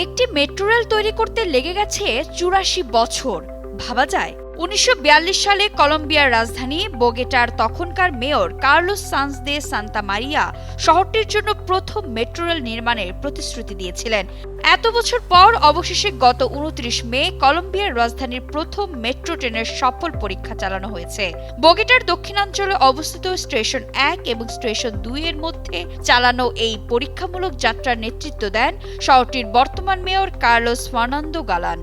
একটি metro rail তৈরি করতে লেগে গেছে ৮৪ বছর। ভাবা যায় ১৯৪২ সালে কলম্বিয়ার রাজধানী বোগোটার তখনকার মেয়র কার্লোস সানজ দে সান্তা মারিয়া শহরটির জন্য প্রথম মেট্রো রেল নির্মাণের প্রতিশ্রুতি দিয়েছিলেন। এত বছর পর অবশেষে গত ২৯ মে কলম্বিয়ার রাজধানীর প্রথম মেট্রো ট্রেনের সফল পরীক্ষা চালানো হয়েছে। বোগোটার দক্ষিণাঞ্চলে অবস্থিত স্টেশন ১ এবং স্টেশন ২ এর মধ্যে চালানো এই পরীক্ষামূলক যাত্রার নেতৃত্ব দেন শহরটির বর্তমান মেয়র Carlos Fernando Galan.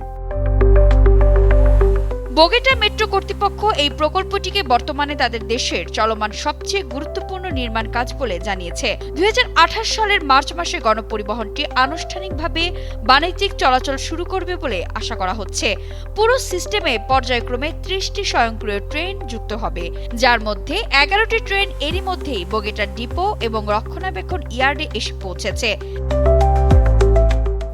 Bogota metro কর্তৃপক্ষ এই প্রকল্পটিকে বর্তমানে তাদের দেশের চলমান সবচেয়ে গুরুত্বপূর্ণ নির্মাণ কাজ বলে জানিয়েছে। ২০২৮ সালের মার্চ মাসে গণপরিবহনটি আনুষ্ঠানিকভাবে বাণিজ্যিক চলাচল শুরু করবে বলে আশা করা হচ্ছে। পুরো সিস্টেমে পর্যায়ক্রমে ৩০টি স্বয়ংক্রিয় ট্রেন যুক্ত হবে, যার মধ্যে ১১টি ট্রেন এরই মধ্যেই বোগোটার ডিপো এবং রক্ষণাবেক্ষণ ইয়ার্ডে এসে পৌঁছেছে।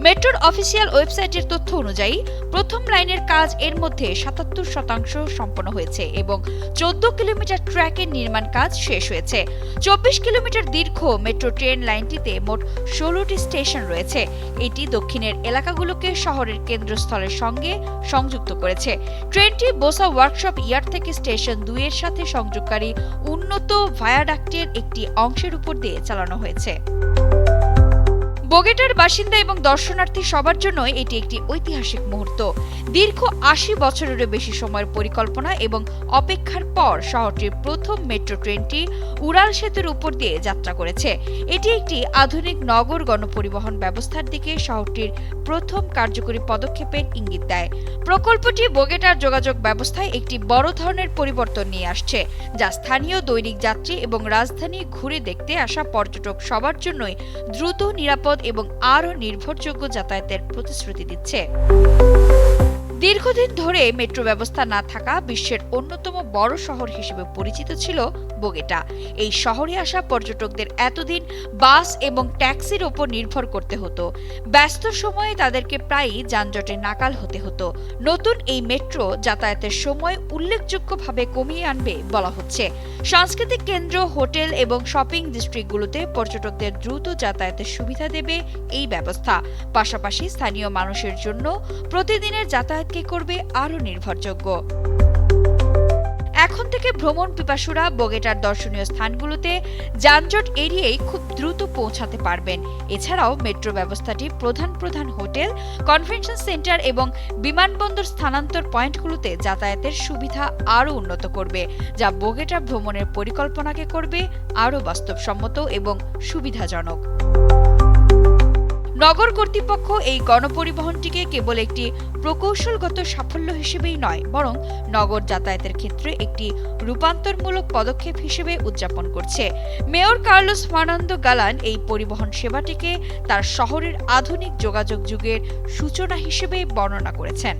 মেট্রোর অফিসিয়াল ওয়েবসাইটের তথ্য অনুযায়ী প্রথম লাইনের কাজ এর মধ্যে ৭৭% সম্পন্ন হয়েছে এবং ১৪ কিলোমিটার ট্র্যাকের নির্মাণ কাজ শেষ হয়েছে। ২৪ কিলোমিটার দীর্ঘ মেট্রো ট্রেন লাইনটিতে মোট ১৬টি স্টেশন রয়েছে। এটি দক্ষিণের এলাকাগুলোকে শহরের কেন্দ্রস্থলের সঙ্গে সংযুক্ত করেছে। ট্রেনটি বোসা ওয়ার্কশপ ইয়ার্ড থেকে স্টেশন ২ এর সাথে সংযোগকারী উন্নত ভায়াডাক্টের একটি অংশের উপর দিয়ে চালানো হয়েছে। বোগোটার বাসিন্দা এবং দর্শনার্থী সবার জন্যই এটি একটি ঐতিহাসিক মুহূর্ত। দীর্ঘ ৮০ বছরেরও বেশি সময়ের পরিকল্পনা এবং অপেক্ষার পর শহরটির প্রথম মেট্রো ট্রেনটি উড়াল সেতুর উপর দিয়ে যাত্রা করেছে। এটি একটি আধুনিক নগর গণপরিবহন ব্যবস্থার দিকে শহরটির প্রথম কার্যকরী পদক্ষেপের ইঙ্গিত দেয়। প্রকল্পটি বোগোটার যোগাযোগ ব্যবস্থায় একটি বড় ধরনের পরিবর্তন নিয়ে আসছে, যা স্থানীয় দৈনিক যাত্রী এবং রাজধানী ঘুরে দেখতে আসা পর্যটক সবার জন্যই দ্রুত, নিরাপদ এবং আরও নির্ভরযোগ্য যাতায়াতের প্রতিশ্রুতি দিচ্ছে। দীর্ঘদিন ধরে মেট্রো ব্যবস্থা না থাকা বিশ্বের অন্যতম বড় শহর হিসেবে পরিচিত ছিল বোগোটা। এই শহরে আসা পর্যটকদের এতদিন বাস এবং ট্যাক্সির ওপর নির্ভর করতে হতো। ব্যস্ত সময়ে তাদেরকে প্রায়ই যানজটে নাকাল হতে হতো। নতুন এই মেট্রো যাতায়াতের সময় উল্লেখযোগ্যভাবে কমিয়ে আনবে বলা হচ্ছে। সাংস্কৃতিক কেন্দ্র, হোটেল এবং শপিং ডিস্ট্রিক্টগুলোতে পর্যটকদের দ্রুত যাতায়াতের সুবিধা দেবে এই ব্যবস্থা। পাশাপাশি স্থানীয় মানুষের জন্য প্রতিদিনের যাতায়াতকে করবে আরও নির্ভরযোগ্য। এখন থেকে ভ্রমণ পিপাসুরা বোগোটার দর্শনীয় স্থানগুলোতে যানজট এড়িয়েই খুব দ্রুত পৌঁছাতে পারবেন। এছাড়াও মেট্রো ব্যবস্থাটি প্রধান প্রধান হোটেল, কনভেনশন সেন্টার এবং বিমানবন্দর স্থানান্তর পয়েন্টগুলোতে যাতায়াতের সুবিধা আরও উন্নত করবে, যা বোগোটা ভ্রমণের পরিকল্পনাকে করবে আরও বাস্তবসম্মত এবং সুবিধাজনক। নগর কর্তৃপক্ষ এই গণপরিবহনটিকে কেবল একটি প্রকৌশলগত সাফল্য হিসেবেই নয়, বরং নগর যাতায়াতের ক্ষেত্রে একটি রূপান্তরমূলক পদক্ষেপ হিসেবে উদযাপন করছে। মেয়র কার্লোস ফার্নান্দো গালান এই পরিবহন সেবাটিকে তার শহরের আধুনিক যোগাযোগ যুগের সূচনা হিসেবে বর্ণনা করেছেন।